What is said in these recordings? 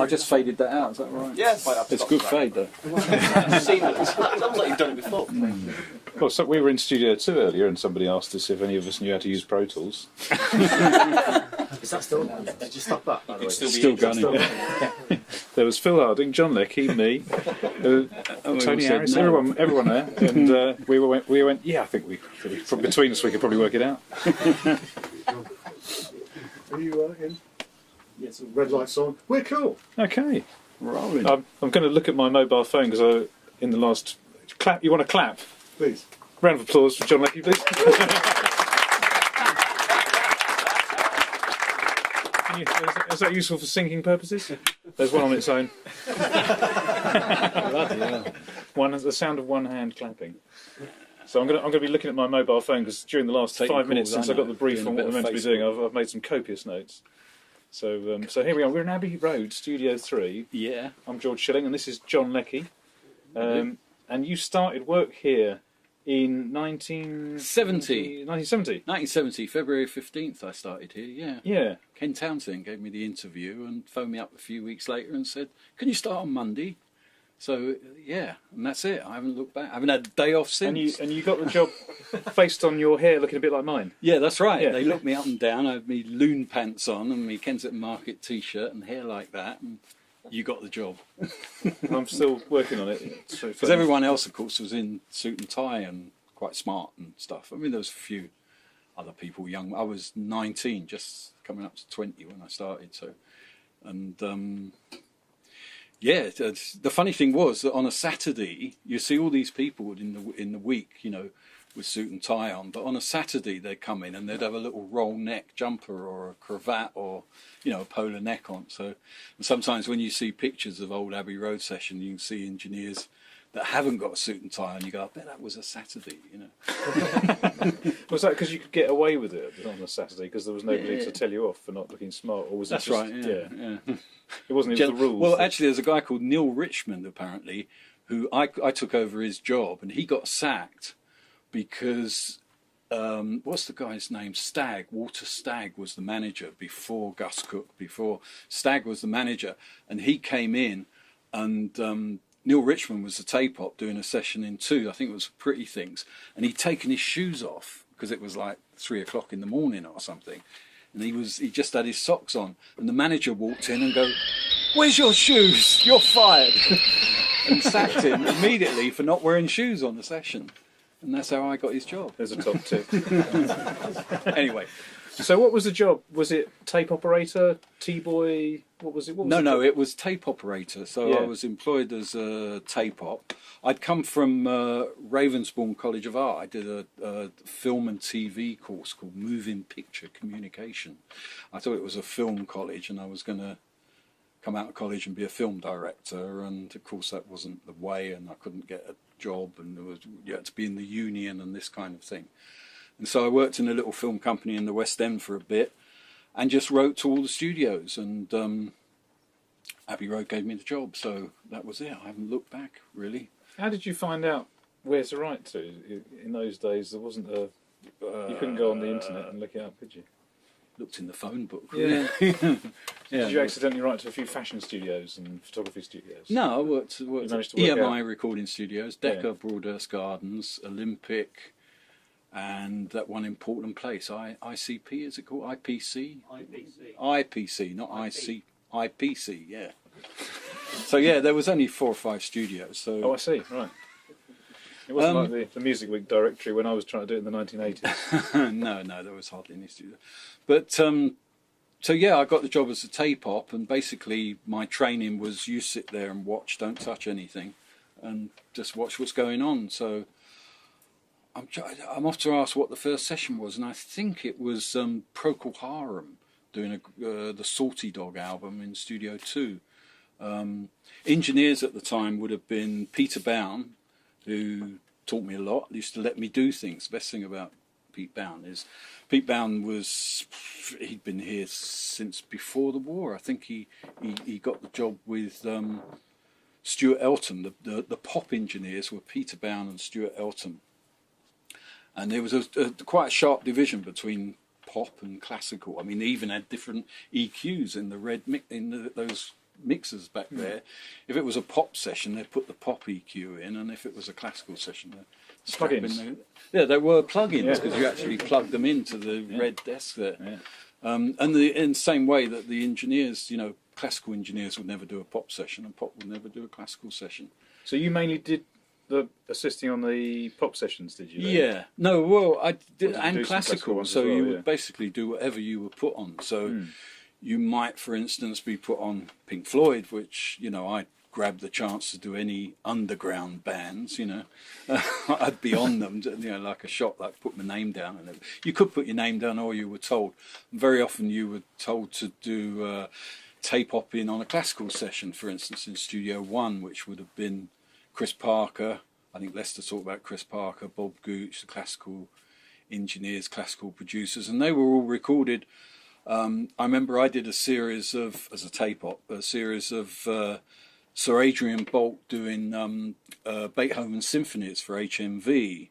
I just faded that out, is that right? Yes. It's a good fade though. Sounds like you've done it before. Well, so we were in Studio 2 earlier and somebody asked us if any of us knew how to use Pro Tools. Is that still? Did you stop that, by the way? Still gunning. There was Phil Harding, John Leckie, me, Tony Harris, no. everyone there, and we went. Yeah, I think from between us we could probably work it out. Are you in? Yes. Red light's on. We're cool. Okay, Rolling. I'm going to look at my mobile phone because in the last clap. You want to clap? Please. Round of applause for John Leckie, please. Is that useful for syncing purposes? There's one on its own. The sound of one hand clapping. So I'm going to be looking at my mobile phone because during the last 5 minutes since I got the brief on what we're meant to be doing, I've made some copious notes. So here we are. We're in Abbey Road, Studio 3. Yeah. I'm George Shilling, and this is John Leckie. And you started work here in 1970. 1970, February 15th I started here, yeah. Yeah. Ken Townsend gave me the interview and phoned me up a few weeks later and said, can you start on Monday? So, yeah, and that's it. I haven't looked back. I haven't had a day off since. And you got the job based on your hair looking a bit like mine? Yeah, that's right. Yeah. They looked me up and down. I had me loon pants on and me Kensington Market T-shirt and hair like that. And you got the job. I'm still working on it. Because everyone else, of course, was in suit and tie and quite smart and stuff. I mean, there was a few other people young. I was 19, just coming up to 20 when I started. So, and yeah, the funny thing was that on a Saturday you see all these people in the week, you know, with suit and tie on. But on a Saturday they'd come in and they'd have a little roll neck jumper or a cravat or, you know, a polar neck on. So, and sometimes when you see pictures of old Abbey Road session, you can see engineers that haven't got a suit and tie on. You go, I bet that was a Saturday, you know. Was that because you could get away with it on a Saturday because there was nobody to tell you off for not looking smart, or was it That's just, right, yeah. It wasn't. It was the rules. Well, actually, there's a guy called Neil Richmond apparently, who I took over his job, and he got sacked because what's the guy's name? Walter Stagg was the manager before Gus Cook. Before Stagg was the manager, and he came in, and Neil Richmond was the tape op doing a session in 2. I think it was Pretty Things, and he'd taken his shoes off because it was like 3 o'clock in the morning or something, and he just had his socks on, and the manager walked in and go, "Where's your shoes? You're fired," and sacked him immediately for not wearing shoes on the session, and that's how I got his job. There's a top tip. Anyway. So what was the job? Was it tape operator, T-boy? What was it? No, it was tape operator. So Yeah. I was employed as a tape op. I'd come from Ravensbourne College of Art. I did a film and TV course called Moving Picture Communication. I thought it was a film college and I was going to come out of college and be a film director, and of course that wasn't the way, and I couldn't get a job, and you had to be in the union and this kind of thing. And so I worked in a little film company in the West End for a bit and just wrote to all the studios, and Abbey Road gave me the job, so that was it. I haven't looked back, really. How did you find out where to write to? In those days there wasn't you couldn't go on the internet and look it up, could you? Looked in the phone book, Yeah. really. Yeah. Did you accidentally write to a few fashion studios and photography studios? No, I worked managed at to work EMI out? recording studios, Decca, Broadhurst Gardens, Olympic, and that one in Portland Place, ICP, is it called? IPC? IPC, not IC. IPC, yeah. So yeah, there was only 4 or 5 studios. So. Oh, I see, right. It wasn't like the Music Week directory when I was trying to do it in the 1980s. No, there was hardly any studio. But, so yeah, I got the job as a tape op, and basically my training was you sit there and watch, don't touch anything, and just watch what's going on. So I'm off to ask what the first session was, and I think it was Procol Harum doing the Salty Dog album in Studio 2. Engineers at the time would have been Peter Bown, who taught me a lot, used to let me do things. The best thing about Pete Bown is he'd been here since before the war. I think he got the job with Stuart Elton. The pop engineers were Peter Bown and Stuart Elton. And there was quite a sharp division between pop and classical. I mean, they even had different EQs in those mixers back there. If it was a pop session, they'd put the pop EQ in, and if it was a classical session, they'd strap in yeah, they were plugins because you actually plugged them into the red desk there. Yeah. And in the same way that the engineers, classical engineers would never do a pop session, and pop would never do a classical session. So you mainly did the assisting on the pop sessions, did you? Yeah. No, well, I did, and classical. So well, you would basically do whatever you were put on. So you might, for instance, be put on Pink Floyd, which, I grabbed the chance to do any underground bands, I'd be on them, like a shot, like put my name down. And you could put your name down, or you were told. Very often you were told to do tape hopping on a classical session, for instance, in Studio One, which would have been Chris Parker. I think Lester talked about Chris Parker, Bob Gooch, the classical engineers, classical producers, and they were all recorded. I remember I did a series of, as a tape op, a series of Sir Adrian Boult doing Beethoven symphonies for HMV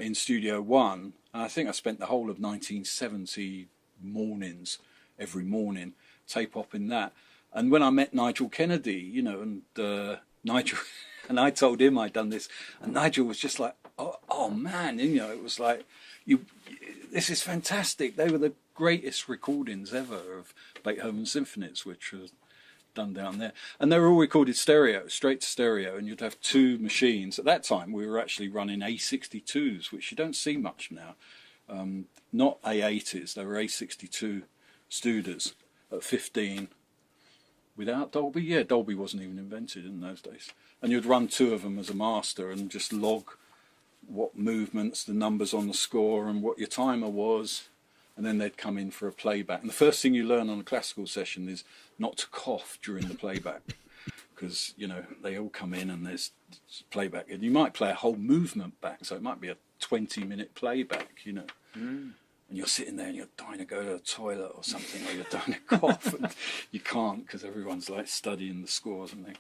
in Studio One. And I think I spent the whole of 1970 mornings, every morning, tape hopping that. And when I met Nigel Kennedy, and Nigel, and I told him I'd done this, and Nigel was just like, oh man, it was like, this is fantastic. They were the greatest recordings ever of Beethoven symphonies, which was done down there, and they were all recorded stereo, straight to stereo, and you'd have two machines. At that time we were actually running A62s, which you don't see much now, not A80s, they were A62 Studers at 15 without Dolby. Yeah, Dolby wasn't even invented in those days, and you'd run two of them as a master and just log what movements, the numbers on the score, and what your timer was, and then they'd come in for a playback. And the first thing you learn on a classical session is not to cough during the playback, because they all come in and there's playback, and you might play a whole movement back, so it might be a 20-minute playback, and you're sitting there and you're dying to go to the toilet or something, or you're dying to cough, and you can't because everyone's like studying the scores and things.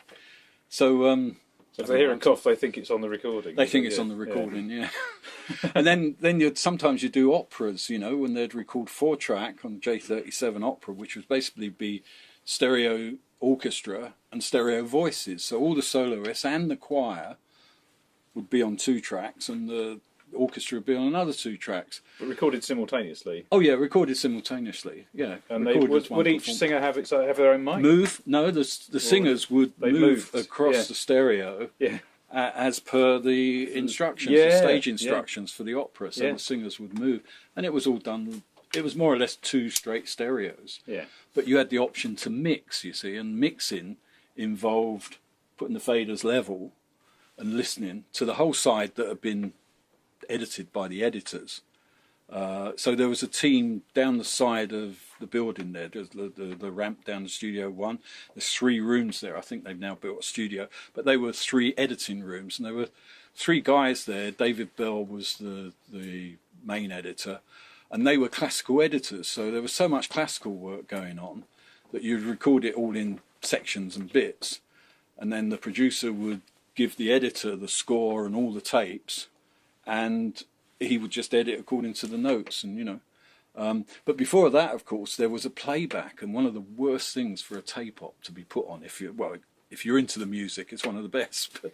So if they hear a cough, they think it's on the recording. They think it's on the recording, yeah. And then sometimes you do operas, when they'd record 4-track on J37 opera, which would basically be stereo orchestra and stereo voices. So all the soloists and the choir would be on 2 tracks, and the orchestra would be on another 2 tracks. But recorded simultaneously? Oh yeah, recorded simultaneously, yeah. And would each singer have their own mic? The singers would move across the stereo as per the instructions, the stage instructions for the opera, so the singers would move. And it was all done, it was more or less 2 straight stereos. Yeah. But you had the option to mix, you see, and mixing involved putting the faders level and listening to the whole side that had been edited by the editors. So there was a team down the side of the building there. There's the ramp down to Studio One. There's 3 rooms there. I think they've now built a studio, but they were 3 editing rooms, and there were 3 guys there. David Bell was the main editor, and they were classical editors. So there was so much classical work going on that you'd record it all in sections and bits, and then the producer would give the editor the score and all the tapes, and he would just edit according to the notes, and but before that, of course, there was a playback, and one of the worst things for a tape op to be put on, if you're into the music, it's one of the best. But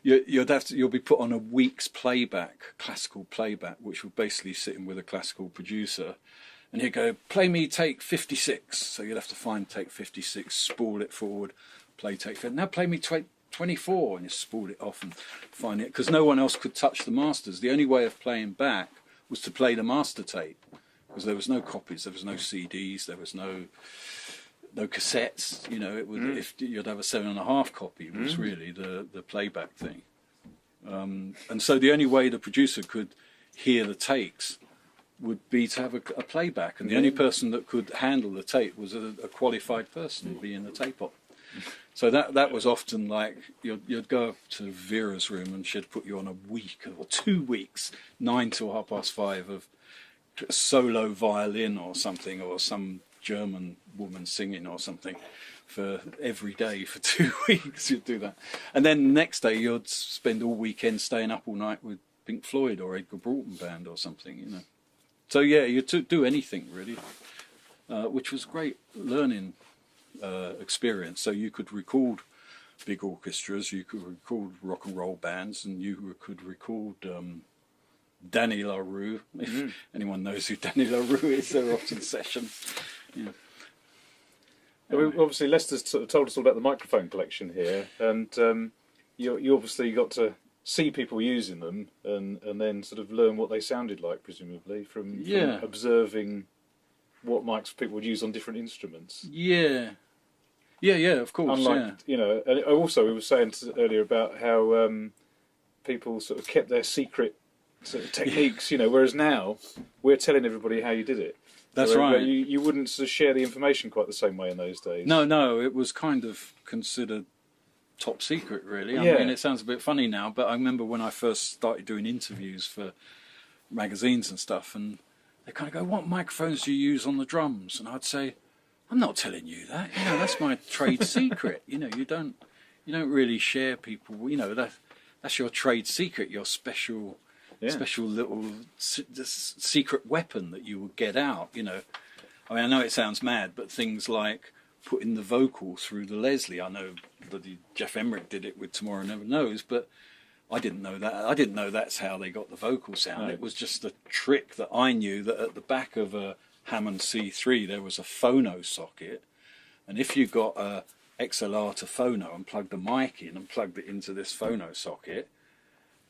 you'll be put on a week's playback, classical playback, which would basically sit in with a classical producer, and he'd go, play me take 56. So you'd have to find take 56, spool it forward, play take 50. Now play me 24, and you spool it off and find it, because no one else could touch the masters. The only way of playing back was to play the master tape, because there was no copies, there was no CDs, there was no cassettes. It would, if you'd have a 7.5 copy was really the playback thing, and so the only way the producer could hear the takes would be to have a playback, and the only person that could handle the tape was a qualified person, being the tape op. So that was often like, you'd go up to Vera's room and she'd put you on a week or 2 weeks, 9 till 5:30 of solo violin or something, or some German woman singing or something, for every day for 2 weeks. You'd do that, and then the next day you'd spend all weekend staying up all night with Pink Floyd or Edgar Broughton Band or something, So yeah, you do anything really, which was great learning experience. So you could record big orchestras, you could record rock and roll bands, and you could record Danny LaRue. If anyone knows who Danny LaRue is, they're often sessions. Yeah. Obviously, Lester's sort of told us all about the microphone collection here, and you obviously got to see people using them and then sort of learn what they sounded like, presumably, from observing what mics people would use on different instruments. Yeah, of course. Unlike, and also we were saying earlier about how people sort of kept their secret sort of techniques, whereas now we're telling everybody how you did it. That's right. You wouldn't sort of share the information quite the same way in those days. No, it was kind of considered top secret, really. I mean, it sounds a bit funny now, but I remember when I first started doing interviews for magazines and stuff, and they kind of go, "What microphones do you use on the drums?" And I'd say, "I'm not telling you that. That's my trade secret. You don't really share people. That's your trade secret, your special little secret weapon that you would get out. I mean, I know it sounds mad, but things like putting the vocal through the Leslie. I know bloody Jeff Emmerich did it with Tomorrow Never Knows, but I didn't know that. I didn't know that's how they got the vocal sound. No. It was just a trick that I knew, that at the back of a Hammond C3 there was a phono socket, and if you got a XLR to phono and plugged the mic in and plugged it into this phono socket,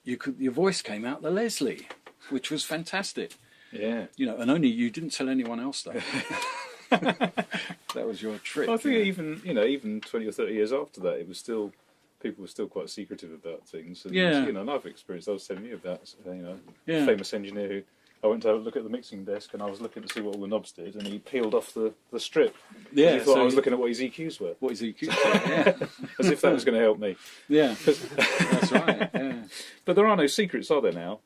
your voice came out the Leslie, which was fantastic. Yeah. And only you didn't tell anyone else that. That was your trick. I think even 20 or 30 years after that, it was still, people were still quite secretive about things. And, and I've experienced, I was telling you about, a famous engineer who, I went to have a look at the mixing desk and I was looking to see what all the knobs did, and he peeled off the strip. Yeah, he thought I was looking at what his EQs were. What his EQs were, yeah. As if that was going to help me. Yeah, that's right. Yeah. But there are no secrets, are there now?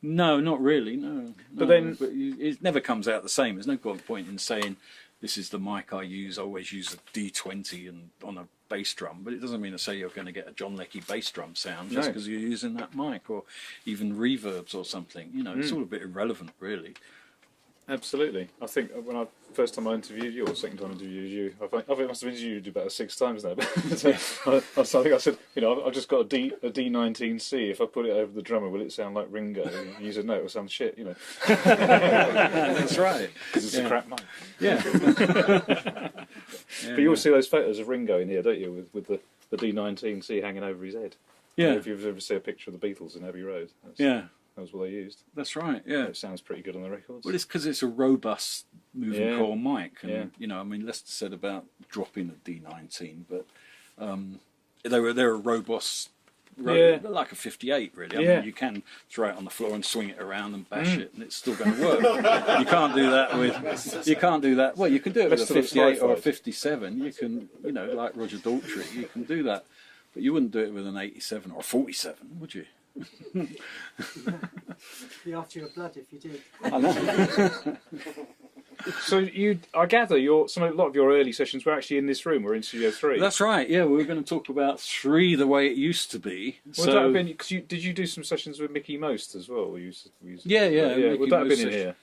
No, not really, no. But it never comes out the same. There's no point in saying, this is the mic I use. I always use a D20 and on a bass drum, but it doesn't mean to say you're going to get a John Leckie bass drum sound just because you're using that mic, or even reverbs or something. It's all a bit irrelevant, really. Absolutely. I think when first time I interviewed you, or second time I interviewed you, I think I must have interviewed you about 6 times now. So I think I said, I've just got a D19C. If I put it over the drummer, will it sound like Ringo? And you said, no, it will sound shit. That's right. Because it's a crap mic. Yeah. But you always see those photos of Ringo in here, don't you, with the D19C hanging over his head? Yeah. If you've ever seen a picture of the Beatles in Abbey Road. That was what they used. That's right, yeah. It sounds pretty good on the records. Well, it's because it's a robust moving core mic. And, I mean, Lester said about dropping a D19, but they're a robust, like a 58, really. I mean, you can throw it on the floor and swing it around and bash it, and it's still going to work. You can't do that with... You can't do that... Well, you can do it with a 58 or a 57. You can, like Roger Daltrey, you can do that. But you wouldn't do it with an 87 or a 47, would you? Be after your blood if you did. I know. So I gather a lot of your early sessions were actually in this room. We're in Studio 3. That's right. Yeah, we were going to talk about 3 the way it used to be. Would that have been? Because did you do some sessions with Mickey Most as well? Yeah. Would that have been in here?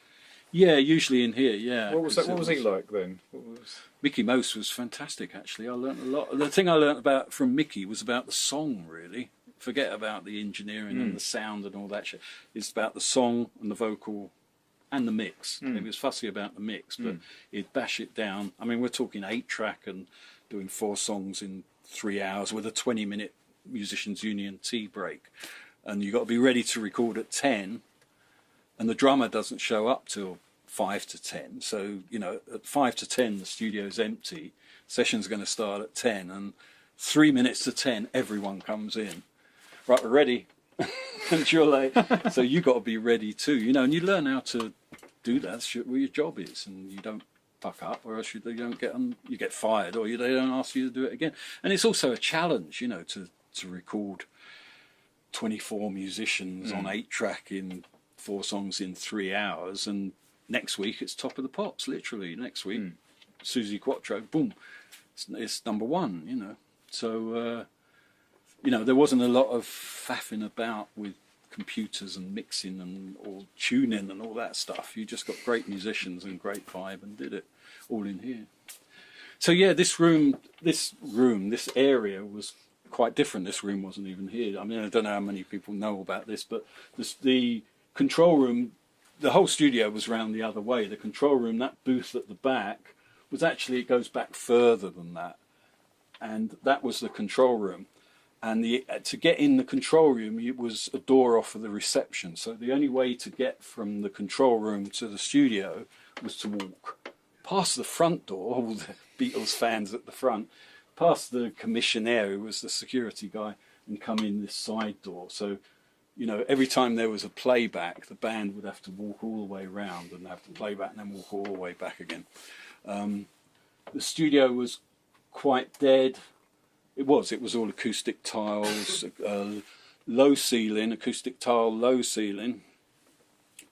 Yeah, usually in here. Yeah. What was that? What was he like then? Mickey Most was fantastic. Actually, I learned a lot. The thing I learned from Mickey was about the song. Really, forget about the engineering and the sound and all that shit. It's about the song and the vocal and the mix. He was fussy about the mix, but he'd bash it down. I mean, we're talking 8-track and doing 4 songs in 3 hours with a 20-minute Musicians Union tea break, and you've got to be ready to record at 10, and the drummer doesn't show up till 5 to 10. So, at 5 to 10 the studio's empty, session's going to start at 10, and 3 minutes to 10 everyone comes in. Right, we're ready. And you're late. So you got to be ready too, and you learn how to do that. That's what your job is, and you don't fuck up, or else you don't you get fired, or they don't ask you to do it again. And it's also a challenge, to record 24 musicians on 8-track in 4 songs in 3 hours. And next week it's Top of the Pops, literally. Next week, Susie Quattro, boom, it's number 1. So. There wasn't a lot of faffing about with computers and mixing and all tuning and all that stuff. You just got great musicians and great vibe and did it all in here. So yeah, this area was quite different. This room wasn't even here. I mean, I don't know how many people know about this, but the control room, the whole studio was round the other way. The control room, that booth at the back, was actually, it goes back further than that. And that was the control room. And to get in the control room, it was a door off of the reception. So the only way to get from the control room to the studio was to walk past the front door, all the Beatles fans at the front, past the commissionaire, who was the security guy, and come in this side door. So, you know, every time there was a playback, the band would have to walk all the way around and have to play back and then walk all the way back again. The studio was quite dead. It was all acoustic tiles, low ceiling, acoustic tile, low ceiling.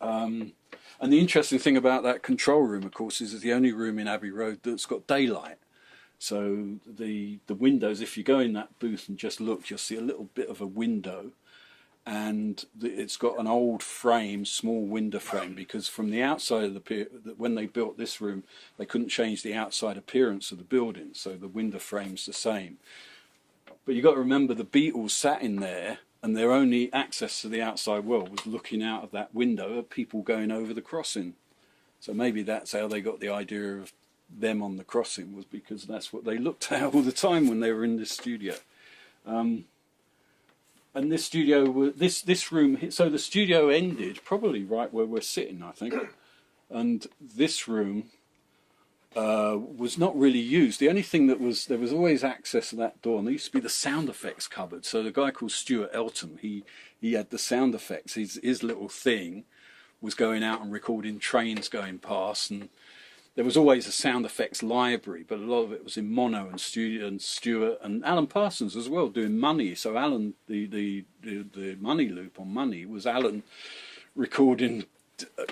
And the interesting thing about that control room, of course, is it's the only room in Abbey Road that's got daylight. So the windows, if you go in that booth and just look, you'll see a little bit of a window. And it's got an old frame, small window frame, because from the outside of when they built this room, they couldn't change the outside appearance of the building, so the window frame's the same. But you've got to remember, the Beatles sat in there, and their only access to the outside world was looking out of that window at people going over the crossing. So maybe that's how they got the idea of them on the crossing, was because that's what they looked at all the time when they were in this studio. And this studio, this room, so the studio ended probably right where we're sitting, I think. And this room was not really used. The only thing there was always access to that door, and there used to be the sound effects cupboard. So the guy called Stuart Elton, he had the sound effects. His little thing was going out and recording trains going past, and there was always a sound effects library, but a lot of it was in mono, and Stuart and Alan Parsons as well doing Money. So Alan, the Money loop on Money was Alan recording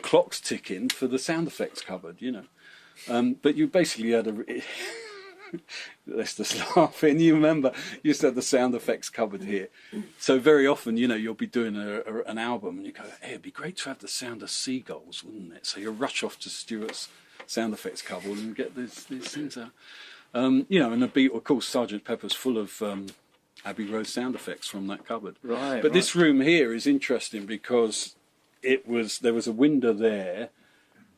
clocks ticking for the sound effects cupboard, you know. But you basically had let's just laugh. And you remember, you used to have the sound effects cupboard here. So very often, you know, you'll be doing an album and you go, hey, it'd be great to have the sound of seagulls, wouldn't it? So you rush off to Stuart's sound effects cupboard and get these things out. You know, and the beat, of course, Sgt. Pepper's full of Abbey Road sound effects from that cupboard. Right. But this room here is interesting because there was a window there,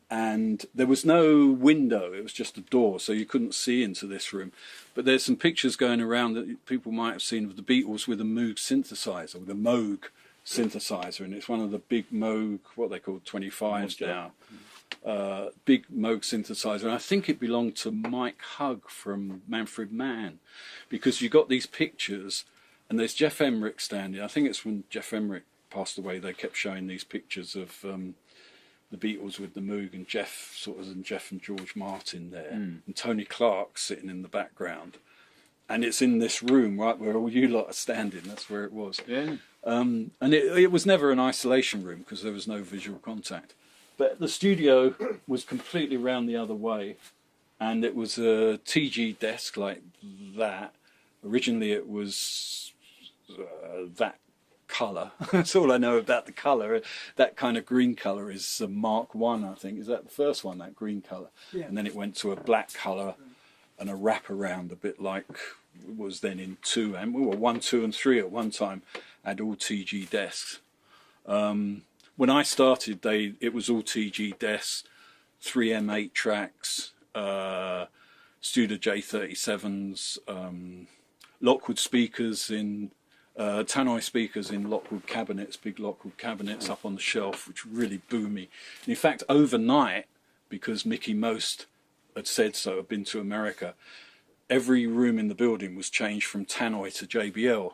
and there was no window, it was just a door, so you couldn't see into this room. But there's some pictures going around that people might have seen of the Beatles with a Moog synthesizer, with a Moog synthesizer, and it's one of the big Moog, what they call 25s now, big Moog synthesizer, and I think it belonged to Mike Hugg from Manfred Mann, because you got these pictures, and there's Jeff Emerick standing. I think it's when Jeff Emerick passed away, they kept showing these pictures of the Beatles with the Moog, and Jeff and George Martin there, and Tony Clark sitting in the background, and it's in this room right where all you lot are standing. That's where it was. Yeah. And it was never an isolation room because there was no visual contact. But the studio was completely round the other way, and it was a TG desk like that. Originally, it was that colour. That's all I know about the colour. That kind of green colour is Mark 1, I think. Is that the first one, that green colour? Yeah. And then it went to a black colour and a wraparound, a bit like it was then in 2. And we were 1, 2 and 3 at one time, had all TG desks. When I started, it was all TG desks, 3M8 tracks, Studer J37s, Lockwood speakers in tannoy speakers in Lockwood cabinets, big Lockwood cabinets up on the shelf, which were really boomy. And in fact, overnight, because Mickey Most had said so, had been to America, every room in the building was changed from tannoy to JBL.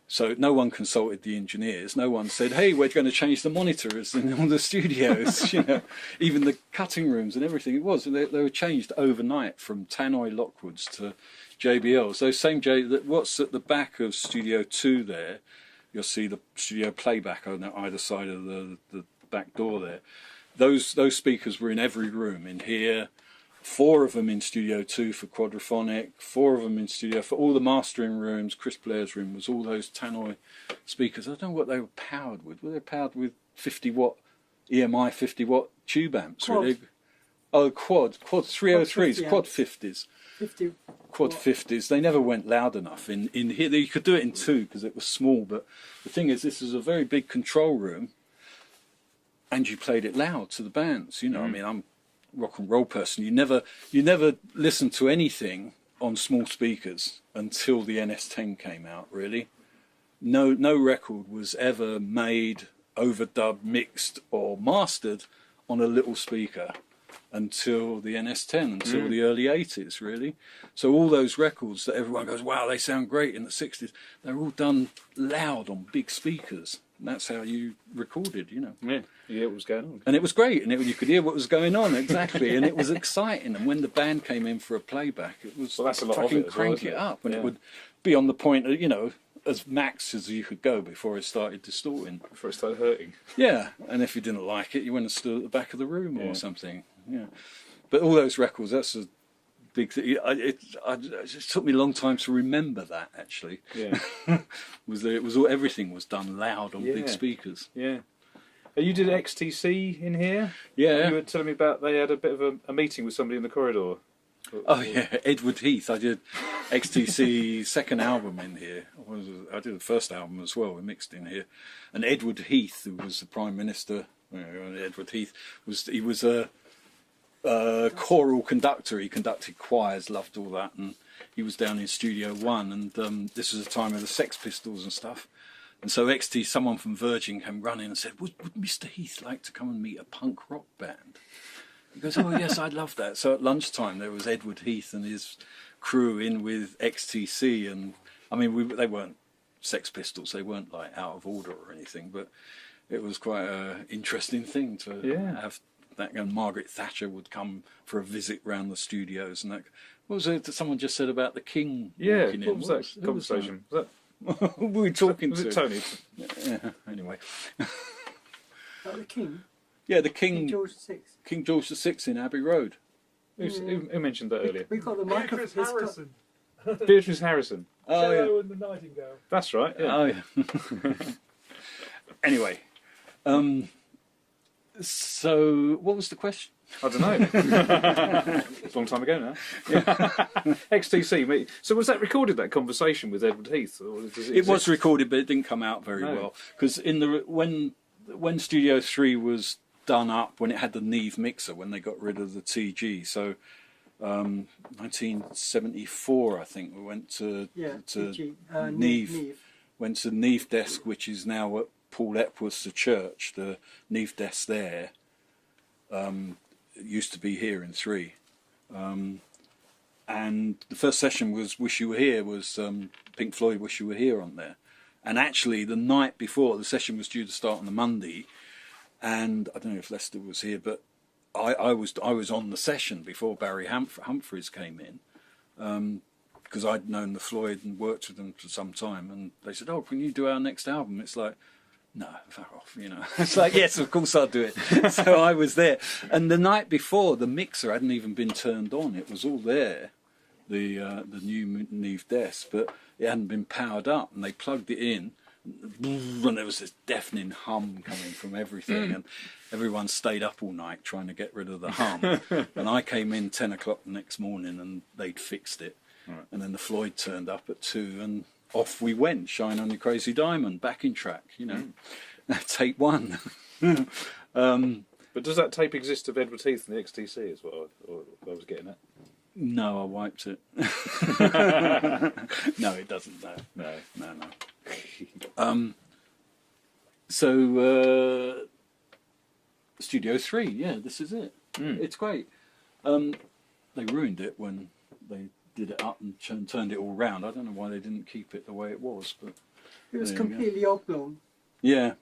So no one consulted the engineers. No one said, hey, we're going to change the monitors in all the studios. You know, even the cutting rooms and everything. It was. They were changed overnight from tannoy Lockwoods to JBL. So what's at the back of Studio 2 there, you'll see the studio playback on either side of the back door there. Those speakers were in every room, in here, 4 of them in Studio 2 for quadraphonic, 4 of them in studio for all the mastering rooms. Chris Blair's room was all those tannoy speakers. I don't know what they were powered with. Were they powered with 50-watt EMI 50-watt tube amps? Quad. Really? Oh, quad 303s, quad 50s. 50. Quad 50s. They never went loud enough in here. You could do it in 2 because it was small, but the thing is, this is a very big control room, and you played it loud to the bands. You know, I mean, I'm rock and roll person. You never listened to anything on small speakers until the NS10 came out. Really, no record was ever made, overdubbed, mixed, or mastered on a little speaker until the NS10, until the early 80s, really. So all those records that everyone goes, wow, they sound great in the 60s, they're all done loud on big speakers. And that's how you recorded, you know. Yeah, you hear what was going on. And it was great, and you could hear what was going on, exactly, and it was exciting. And when the band came in for a playback, it was Well, that's a lot of fucking it as well, crank isn't it it? up, and Yeah. it would be on the point of, you know, as max as you could go before it started distorting. Before it started hurting. Yeah, and if you didn't like it, you went and stood at the back of the room Yeah. or something. Yeah, but all those records, that's a big thing. It just took me a long time to remember that, actually. Yeah. Was that it was all, everything was done loud on big Yeah. speakers. Yeah. You did XTC in here? Yeah. You were telling me about they had a bit of a meeting with somebody in the corridor. Oh yeah, Edward Heath. I did XTC's second album in here. I did the first album as well. We mixed in here, and Edward Heath, who was the Prime Minister, Edward Heath was a choral conductor. He conducted choirs, loved all that, and he was down in Studio 1. And this was the time of the Sex Pistols and stuff. And so someone from Virgin came running and said, "Would Mr. Heath like to come and meet a punk rock band?" He goes, "Oh yes, I'd love that." So at lunchtime there was Edward Heath and his crew in with XTC, and I mean they weren't Sex Pistols, they weren't like Out of Order or anything, but it was quite an interesting thing to have that. And Margaret Thatcher would come for a visit round the studios, and that. What was it that someone just said about the King? Yeah, walking in? what was that conversation? Who were we talking Was to? it Tony? Yeah, anyway. About the King. Yeah, the King King George VI. King George VI in Abbey Road. Who mentioned that earlier? We got the Beatrice microphone. Harrison. Beatrice Harrison. Oh yeah. Cello and the Nightingale. That's right, yeah. Oh yeah. Anyway, so what was the question? I don't know. It's a long time ago now. XTC. So was that recorded, that conversation with Edward Heath? Or does It was exist? recorded, but it didn't come out very No. well because when Studio 3 was done up, when it had the Neve mixer, when they got rid of the TG, so 1974, I think we went to TG, Neve. Went to Neve Desk, which is now at Paul Epworth's church. The Neve Desk there used to be here in 3. And the first session was Wish You Were Here, was Pink Floyd Wish You Were Here on there. And actually the night before, the session was due to start on the Monday, and I don't know if Lester was here, but I was on the session before Barry Humphries came in, because I'd known the Floyd and worked with them for some time, and they said, "Oh, can you do our next album?" It's like, no, fuck off, you know. It's like, yes, of course I'll do it. So I was there, and the night before, the mixer hadn't even been turned on. It was all there, the new Neve Desk, but it hadn't been powered up, and they plugged it in, and there was this deafening hum coming from everything, and everyone stayed up all night trying to get rid of the hum. And I came in 10 o'clock the next morning, and they'd fixed it. Right. And then the Floyd turned up at 2, and off we went, Shine On Your Crazy Diamond, backing track, you know, take 1. But does that tape exist of Edward Heath and the XTC, is what I was getting at? No, I wiped it. No, it doesn't. No. So Studio 3, yeah, this is it. It's great. They ruined it when they did it up and turned it all round. I don't know why they didn't keep it the way it was, but It was there you go. completely oblong Yeah,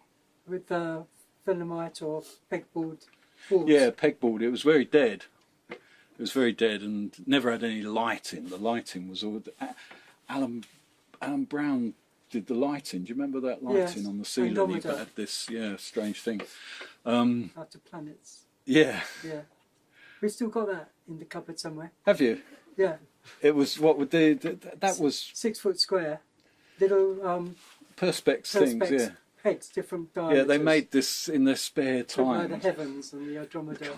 with Philomite or pegboard boards. yeah, pegboard. It was very dead. It was very dead and never had any lighting. The lighting was all. Alan Brown did the lighting. Do you remember that lighting Yes, on the ceiling? He Andromeda. had this strange thing. Out of planets. Yeah. Yeah. We still got that. in the cupboard somewhere. Have you? Yeah, It was what would that was 6 foot square, little Perspex things, perspex yeah. heads, different diameters. Yeah, they made this in their spare Looked like time. the heavens and the Andromeda.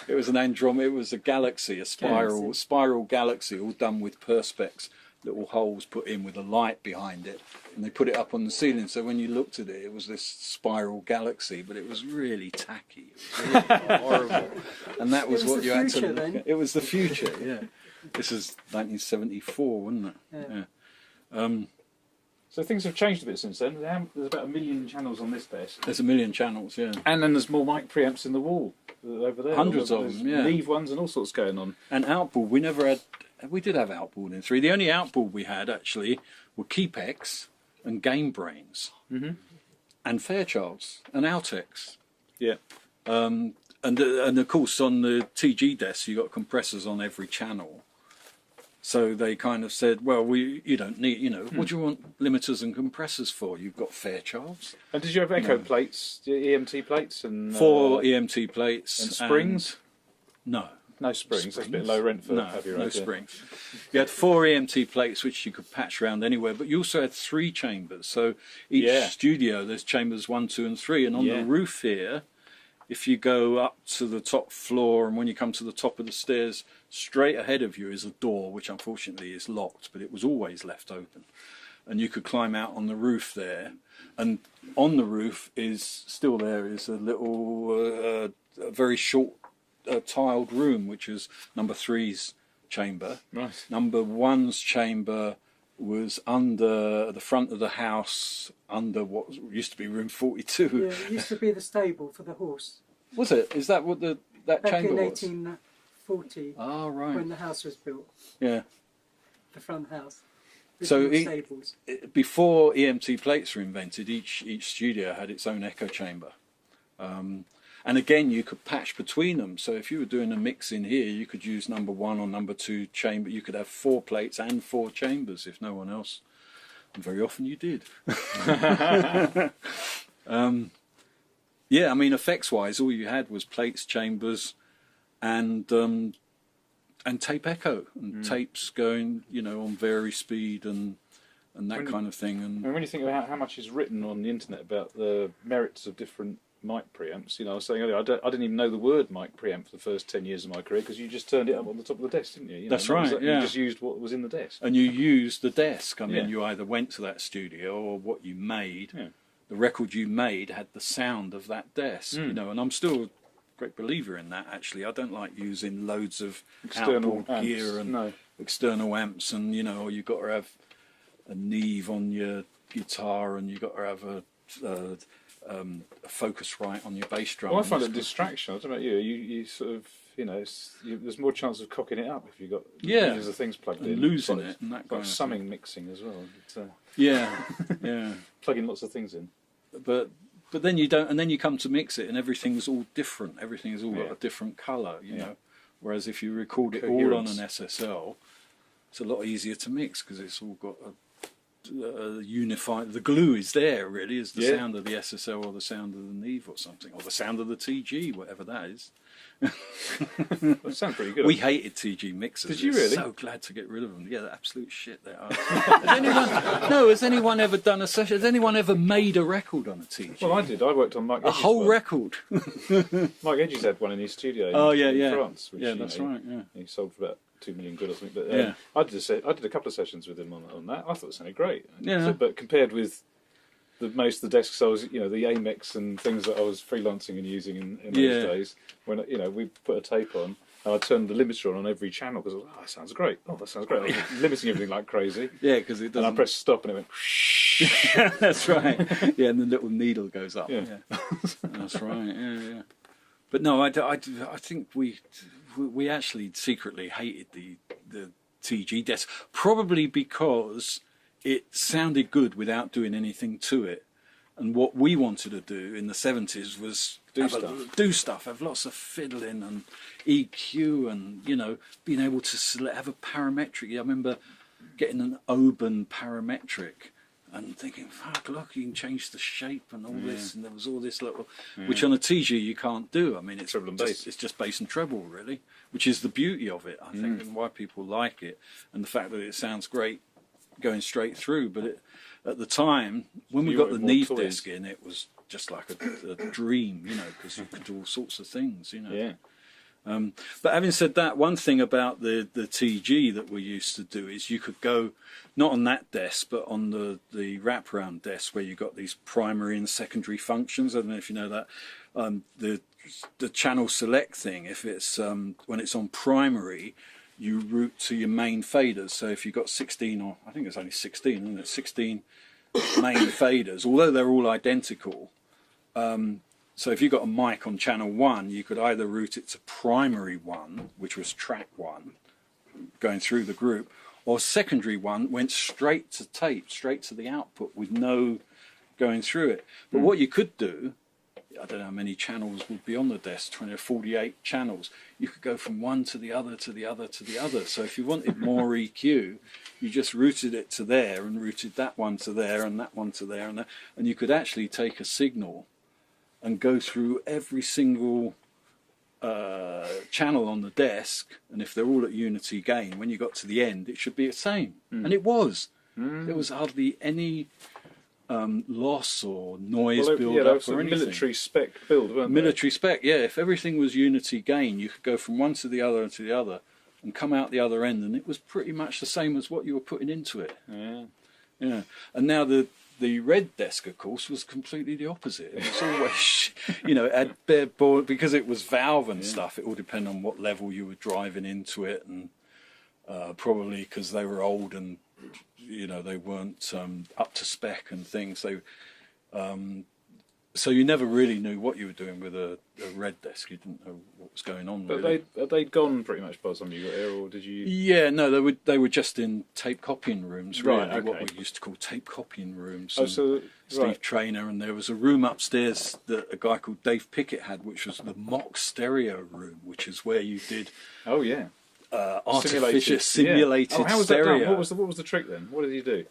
It was an Andromeda. It was a galaxy, a spiral galaxy, all done with perspex, little holes put in with a light behind it, and they put it up on the ceiling. So when you looked at it, it was this spiral galaxy, but it was really tacky. It was really horrible, and that was what you had to look at. It was the future. Yeah, this is 1974, wasn't it? Yeah. So things have changed a bit since then. There's about 1 million channels on this desk. There's 1 million channels, yeah. And then there's more mic preamps in the wall over there. Hundreds of them, yeah. Leave ones and all sorts going on. And outboard, we never had. We did have outboard in 3. The only outboard we had actually were Keepex and Game Brains, and Fairchilds and Outex. Yeah. And of course on the TG desk you got compressors on every channel. So they kind of said, well, you don't need, what do you want limiters and compressors for? You've got Fairchilds. And did you have echo plates, EMT plates? And 4 EMT plates. And springs? No. No springs. That's a bit low rent for Abbey Road. No springs. You had 4 EMT plates which you could patch around anywhere, but you also had 3 chambers. So each studio, there's chambers 1, 2 and 3. And on the roof here, if you go up to the top floor and when you come to the top of the stairs, straight ahead of you is a door which unfortunately is locked, but it was always left open. And you could climb out on the roof there. And on the roof is still there is a little, a very short tiled room, which is number 3's chamber. Right. Number 1's chamber was under the front of the house, under what used to be room 42. Yeah, it used to be the stable for the horse. Was it? Is that what that Back chamber in was? 1840, Oh, right. when the house was built, Yeah. the front house. So Stables. before EMT plates were invented, each studio had its own echo chamber. And again, you could patch between them. So if you were doing a mix in here, you could use number 1 or number 2 chamber. You could have 4 plates and 4 chambers if no one else. And very often you did. Yeah, I mean, effects-wise, all you had was plates, chambers, and tape echo, and tapes going, on vari speed and that kind of thing. And when you think about how much is written on the internet about the merits of different mic preamps, I was saying earlier, I didn't even know the word mic preamp for the first 10 years of my career because you just turned it up on the top of the desk, didn't you? That's right, yeah. You just used what was in the desk. And you used the desk. I mean, you either went to that studio or what you made. Yeah. The record you made had the sound of that desk, and I'm still a great believer in that, actually. I don't like using loads of external outboard gear and external amps, and, or you've got to have a Neve on your guitar and you've got to have a Focusrite on your bass drum. Well, I find it a distraction. I don't know about you. You sort of, there's more chance of cocking it up if you've got millions of things plugged in. Losing it and that kind of summing thing. mixing as well. Yeah. Plugging lots of things in. But then you don't, and then you come to mix it, and everything's all different. Everything has all got a different colour, you know. Whereas if you record it all on an SSL, it's a lot easier to mix because it's all got a unified. The glue is there, really, is the sound of the SSL or the sound of the Neve or something, or the sound of the TG, whatever that is. That sounds pretty good. We hated TG mixers. Did you really? So glad to get rid of them. Yeah, they're absolute shit they are. Has anyone ever done a session? Has anyone ever made a record on a TG? Well, I did. I worked on Mike Edge's whole record. Mike Edge's had one in his studio in France. Which, that's right. Yeah, he sold for about 2 million quid or something. But I did a couple of sessions with him on that. I thought it sounded great. Yeah. But compared with most of the desks I was, the Amex and things that I was freelancing and using in those days, when we put a tape on and I turned the limiter on every channel because I was like, that sounds great. Oh, that sounds great. I was limiting everything like crazy. Yeah, because it doesn't. And I pressed stop and it went. That's right. Yeah, and the little needle goes up. Yeah. That's right. Yeah. But no, I think we actually secretly hated the TG desk, probably because it sounded good without doing anything to it. And what we wanted to do in the 70s was do stuff, have lots of fiddling and EQ and, being able to have a parametric. I remember getting an Oban parametric and thinking, fuck, look, you can change the shape and all this, and there was all this little, which on a TG you can't do. I mean, it's just bass and treble, really, which is the beauty of it, I think, and why people like it, and the fact that it sounds great going straight through. But at the time, when we got the Neve disc in, it was just like a dream, you know, because you could do all sorts of things, you know. Yeah. But having said that, one thing about the TG that we used to do is you could go, not on that desk, but on the wraparound desk where you got these primary and secondary functions. I don't know if you know that. The channel select thing, if it's when it's on primary, you route to your main faders. So if you've got 16, or I think it's only 16, isn't it? 16 main faders, although they're all identical. So if you got a mic on channel 1, you could either route it to primary 1, which was track 1, going through the group, or secondary 1 went straight to tape, straight to the output with no going through it. But what you could do, I don't know how many channels would be on the desk, 20 or 48 channels. You could go from one to the other, to the other, to the other. So if you wanted more EQ, you just routed it to there and routed that one to there and that one to there. And you could actually take a signal and go through every single channel on the desk. And if they're all at unity gain, when you got to the end, it should be the same. And it was. There was hardly any loss or noise build up or anything. Military spec build, weren't they? Military spec, yeah. If everything was unity gain, you could go from one to the other and to the other and come out the other end, and it was pretty much the same as what you were putting into it. Yeah. And now the red desk, of course, was completely the opposite. It was always, you know, it had bare board, because it was valve and stuff. It all depended on what level you were driving into it, and probably because they were old and, you know, they weren't up to spec and things. So you never really knew what you were doing with a red desk. You didn't know what was going on. But really. they'd gone pretty much by the time you got here, or did you? Yeah, no, they were just in tape copying rooms, really. Right, okay. What we used to call tape copying rooms. Oh, so Steve Traynor, and there was a room upstairs that a guy called Dave Pickett had, which was the mock stereo room, which is where you did. Oh yeah. Artificial simulated how was stereo. That done? What was the trick then? What did you do?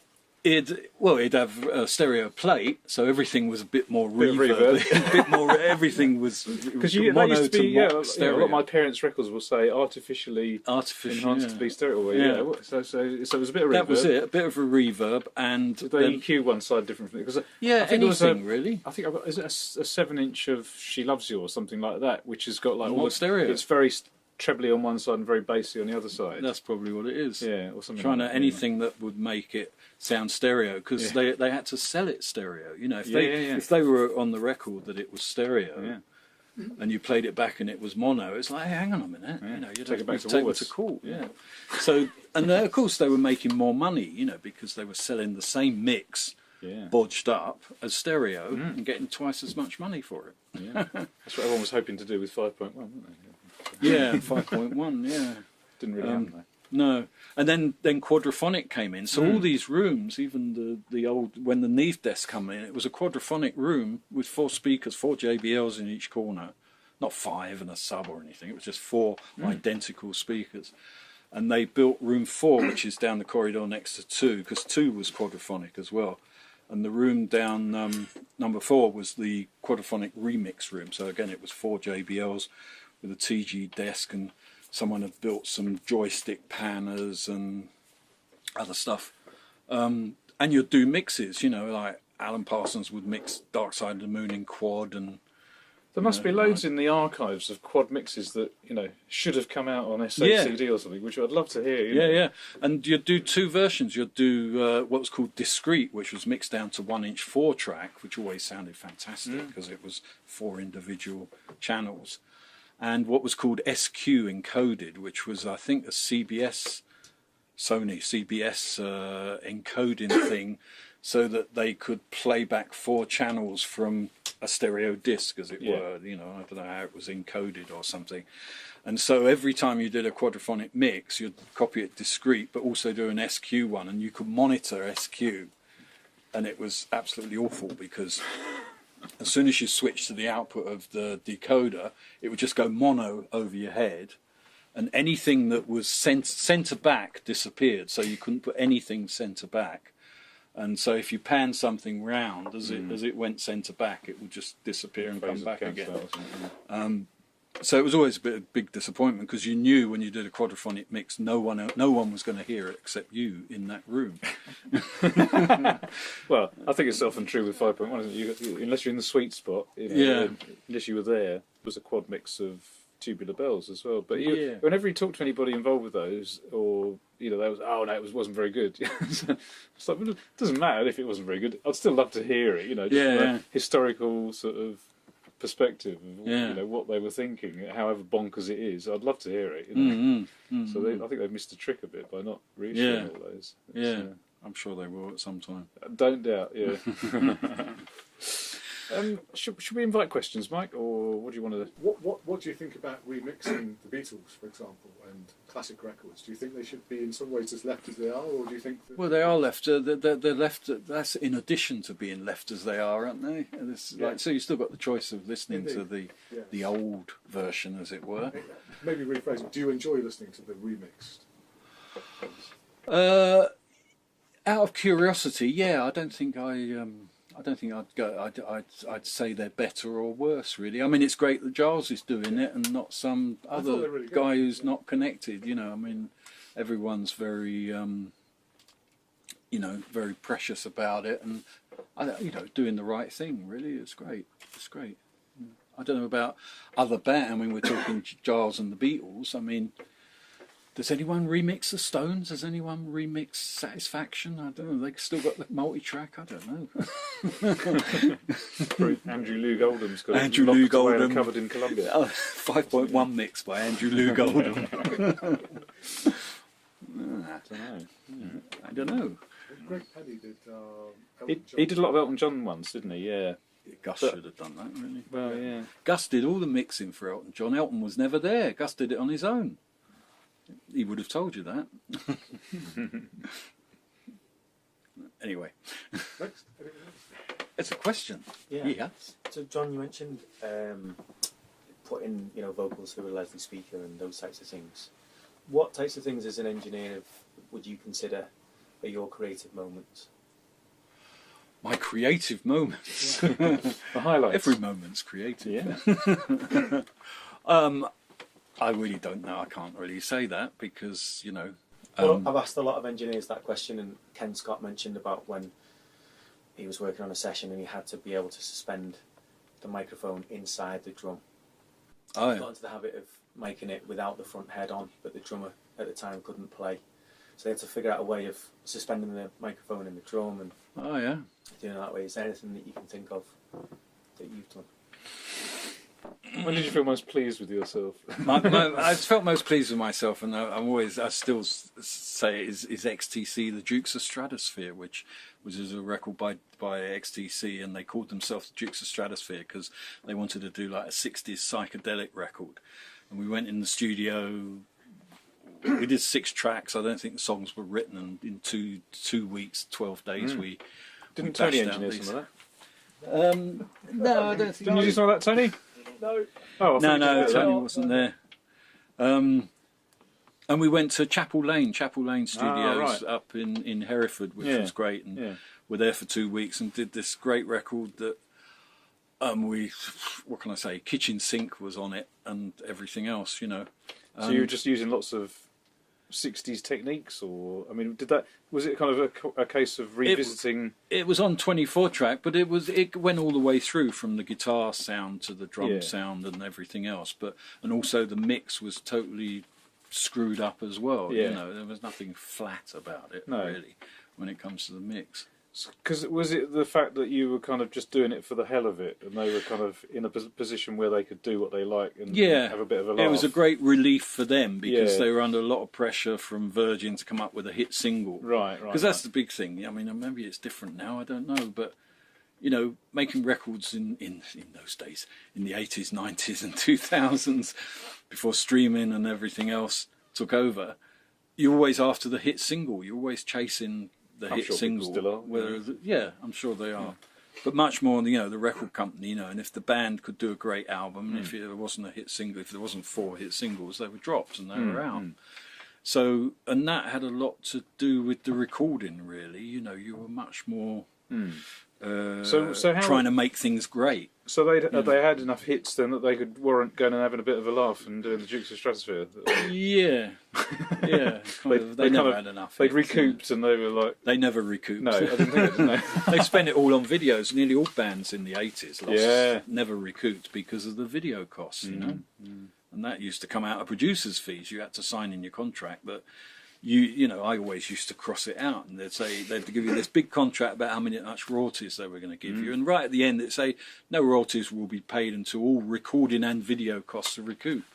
It'd have a stereo plate, so everything was a bit more reverb. A bit more. Everything was because mono to stereo. A lot of my parents' records will say artificially enhanced to be stereo. Yeah. So it was a bit of reverb. That was it. A bit of a reverb, and did they EQ one side different from it? Because I think anything really. I think I've got, is it a 7-inch of "She Loves You" or something like that, which has got like all the stereo. It's very trebly on one side and very bassy on the other side. That's probably what it is. Yeah, or something. Trying to anything that would make it sound stereo, because they had to sell it stereo. You know, if they were on the record that it was stereo, and you played it back and it was mono, it's like, hey, hang on a minute, you know, you take it back to court. Yeah. So, and of course they were making more money, you know, because they were selling the same mix, bodged up as stereo, and getting twice as much money for it. Yeah. That's what everyone was hoping to do with 5.1, weren't they? Yeah, 5.1. Yeah, didn't really happen though. No, and then quadraphonic came in. So all these rooms, even the old, when the Neve desk came in, it was a quadraphonic room with 4 speakers, 4 JBLs in each corner, not 5 and a sub or anything. It was just 4 identical speakers, and they built room 4, which is down the corridor next to 2, because 2 was quadraphonic as well. And the room down number 4 was the quadraphonic remix room. So again, it was 4 JBLs with a TG desk, and someone had built some joystick panners and other stuff. And you'd do mixes, you know, like Alan Parsons would mix Dark Side of the Moon in quad, and there must be loads in the archives of quad mixes that, you know, should have come out on SACD or something, which I'd love to hear. Yeah. And you'd do 2 versions. You'd do what was called Discrete, which was mixed down to 1-inch 4-track, which always sounded fantastic because it was 4 individual channels. And what was called SQ encoded, which was, I think, a Sony CBS encoding thing, so that they could play back 4 channels from a stereo disc, as it were. You know, I don't know how it was encoded or something. And so every time you did a quadraphonic mix, you'd copy it discrete, but also do an SQ one, and you could monitor SQ. And it was absolutely awful, because as soon as you switched to the output of the decoder, it would just go mono over your head, and anything that was centre back disappeared, so you couldn't put anything centre back. And so if you pan something round as it went centre back, it would just disappear and come back again. So it was always a big disappointment, because you knew when you did a quadraphonic mix, no one was going to hear it except you in that room. Well, I think it's often true with 5.1, isn't it? Unless you're in the sweet spot, unless you were there, it was a quad mix of tubular bells as well. But whenever you talk to anybody involved with those, or it wasn't very good. It's like, well, it doesn't matter if it wasn't very good. I'd still love to hear it. Just from a historical sort of perspective of what they were thinking, however bonkers it is. I'd love to hear it. So I think they've missed a trick a bit by not reissuing all those. I'm sure they will at some time. Don't doubt. Should we invite questions, Mike, or what do you want to? What do you think about remixing the Beatles, for example, and classic records? Do you think they should be in some ways as left as they are, or do you think that... Well, they are left. They're left. That's in addition to being left as they are, aren't they? So you still got the choice of listening to the old version, as it were. Maybe rephrasing. Do you enjoy listening to the remixed? Out of curiosity, I don't think I'd go. I'd say they're better or worse, really. I mean, it's great that Giles is doing it and not some other really guy who's not connected. I mean, everyone's very, very precious about it, and doing the right thing. Really, it's great. It's great. I don't know about other bands. I mean, we're talking Giles and the Beatles. I mean, does anyone remix the Stones? Does anyone remix Satisfaction? I don't know. They still got the multi-track. I don't know. Andrew Loog Oldham's got Andrew Loog Oldham covered in Columbia. 5.1 mix by Andrew Loog Oldham. I don't know. Greg Penny did. He did a lot of Elton John ones, didn't he? Yeah. Gus should have done that, really. Well, yeah. Gus did all the mixing for Elton John. Elton was never there. Gus did it on his own. He would have told you that. Anyway. Next. It's a question. Yeah. So, John, you mentioned putting vocals through a Leslie speaker and those types of things. What types of things, as an engineer, would you consider are your creative moments? My creative moments. The highlights. Every moment's creative. I really don't know. I can't really say that because, Well, I've asked a lot of engineers that question, and Ken Scott mentioned about when he was working on a session and he had to be able to suspend the microphone inside the drum. Oh, He got into the habit of making it without the front head on, but the drummer at the time couldn't play. So they had to figure out a way of suspending the microphone in the drum and doing it that way. Is there anything that you can think of that you've done? When did you feel most pleased with yourself? I felt most pleased with myself, and I still say it is XTC, the Dukes of Stratosphere, which was a record by XTC, and they called themselves the Dukes of Stratosphere because they wanted to do like a 60s psychedelic record. And we went in the studio. We did 6 tracks. I don't think the songs were written in 2 weeks, 12 days. Didn't Tony engineer some of that? No, I don't think. Didn't you do some of that, Tony? No. Oh, no, Tony wasn't there. And we went to Chapel Lane Studios up in Hereford, which was great, and we're there for 2 weeks and did this great record that what can I say? Kitchen sink was on it and everything else, So you were just using lots of 60s techniques, or was it kind of a case of revisiting? It was on 24-track, but it went all the way through from the guitar sound to the drum sound and everything else. And also the mix was totally screwed up as well. There was nothing flat about it really when it comes to the mix. Because was it the fact that you were kind of just doing it for the hell of it, and they were kind of in a position where they could do what they like and have a bit of a laugh? It was a great relief for them because they were under a lot of pressure from Virgin to come up with a hit single. Right. Because that's the big thing. I mean, maybe it's different now. I don't know, but making records in those days, in the 80s, 90s, and 2000s, before streaming and everything else took over, you're always after the hit single. You're always chasing the hit single. Still are. I'm sure they are, but much more the record company, and if the band could do a great album, and if there wasn't a hit single, if there wasn't 4 hit singles, they were dropped and they were out. So, and that had a lot to do with the recording, really. You know, you were much more So how, trying to make things great. So they had enough hits then that they could warrant going and having a bit of a laugh and doing the Dukes of Stratosphere. Yeah, yeah. They never had enough. They'd recouped, and they were like, they never recouped. No, I didn't think it, didn't they? They spent it all on videos. Nearly all bands in the 80s never recouped because of the video costs. You know, and that used to come out of producers' fees. You had to sign in your contract, but you know, I always used to cross it out, and they'd give you this big contract about how much royalties they were going to give you, and right at the end they'd say no royalties will be paid until all recording and video costs are recouped.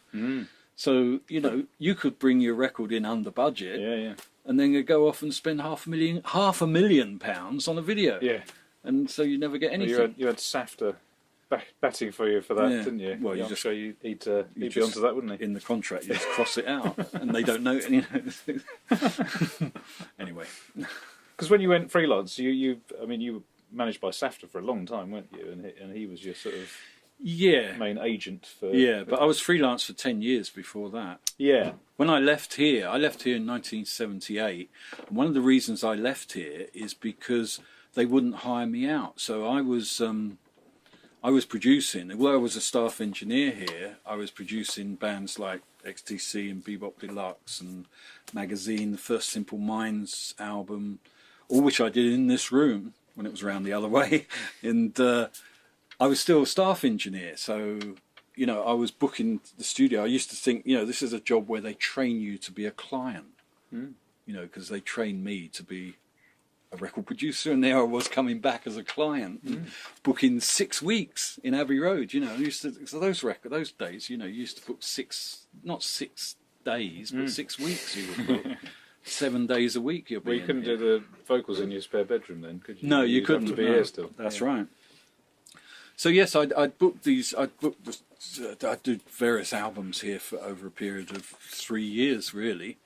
So you know, you could bring your record in under budget, and then you'd go off and spend £500,000 on a video, and so you never get anything. Well, you had SAFTA batting for you for that, didn't you? Well, I'm sure he'd be onto that, wouldn't he? In the contract, you just cross it out, and they don't know. You know. Anyway, because when you went freelance, you were managed by SAFTA for a long time, weren't you? And he was your sort of main agent for. Yeah, but I was freelance for 10 years before that. Yeah. When I left here in 1978. And one of the reasons I left here is because they wouldn't hire me out. So I was producing, although I was a staff engineer here, I was producing bands like XTC and Bebop Deluxe and Magazine, the first Simple Minds album, all which I did in this room when it was around the other way. And I was still a staff engineer, so, you know, I was booking the studio. I used to think, you know, this is a job where they train you to be a client, you know, because they trained me to be a record producer, and there I was coming back as a client, booking 6 weeks in Abbey Road. You know, so those days, you know, you used to book not 6 days, but 6 weeks. You would book 7 days a week. You couldn't do the vocals in your spare bedroom then, could you? No, you couldn't. Have to be here still. That's right. So yes, I'd booked these. I did various albums here for over a period of 3 years, really.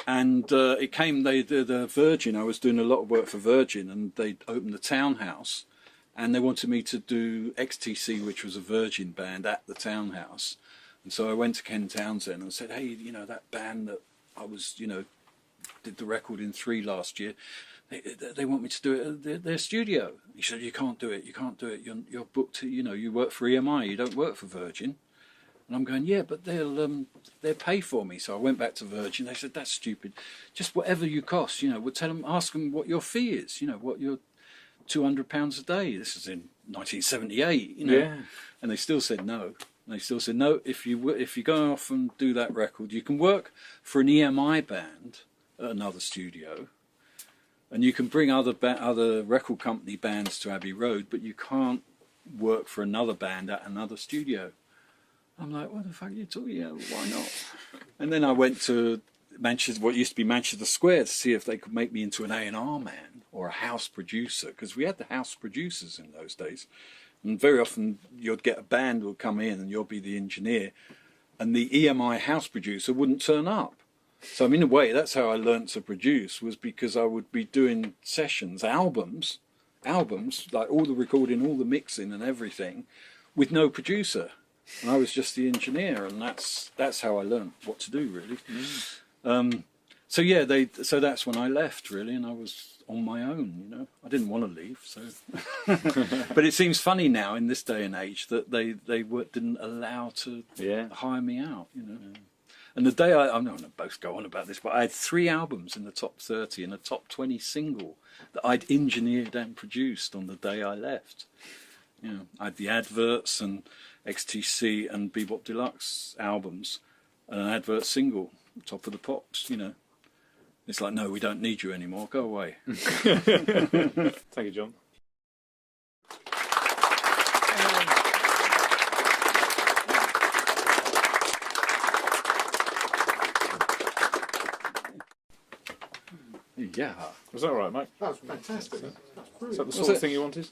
And it came, the Virgin, I was doing a lot of work for Virgin, and they opened the Townhouse, and they wanted me to do XTC, which was a Virgin band, at the Townhouse. And so I went to Ken Townsend and said, hey, you know, that band that I was, you know, did the record in 3 last year, they want me to do it at their studio. He said, you can't do it, you're booked, you know, you work for EMI, you don't work for Virgin. And I'm going, yeah, but they'll pay for me. So I went back to Virgin. They said, that's stupid. Just whatever you cost, you know. We'll ask them what your fee is. You know, what your £200 a day. This is in 1978. You know, and they still said no. And they still said no. If you go off and do that record, you can work for an EMI band at another studio, and you can bring other record company bands to Abbey Road, but you can't work for another band at another studio. I'm like, what the fuck are you talking about? Why not? And then I went to Manchester, what used to be Manchester Square, to see if they could make me into an A&R man or a house producer, because we had the house producers in those days. And very often you'd get a band would come in and you'll be the engineer, and the EMI house producer wouldn't turn up. So in a way, that's how I learnt to produce, was because I would be doing sessions, albums, like all the recording, all the mixing and everything, with no producer. And I was just the engineer, and that's how I learned what to do, really. So yeah, so that's when I left, really, and I was on my own. You know, I didn't want to leave, so. But it seems funny now in this day and age that they didn't allow to hire me out. You know, and the day I'm not going to both go on about this, but I had 3 albums in the top 30 and a top 20 single that I'd engineered and produced on the day I left. You know, I had the adverts and XTC and Bebop Deluxe albums and an advert single, Top of the Pops, you know. It's like, no, we don't need you anymore, go away. Thank you, John. Yeah. Was that all right, Mike? That was fantastic. That's brilliant. Is that the sort of thing you wanted?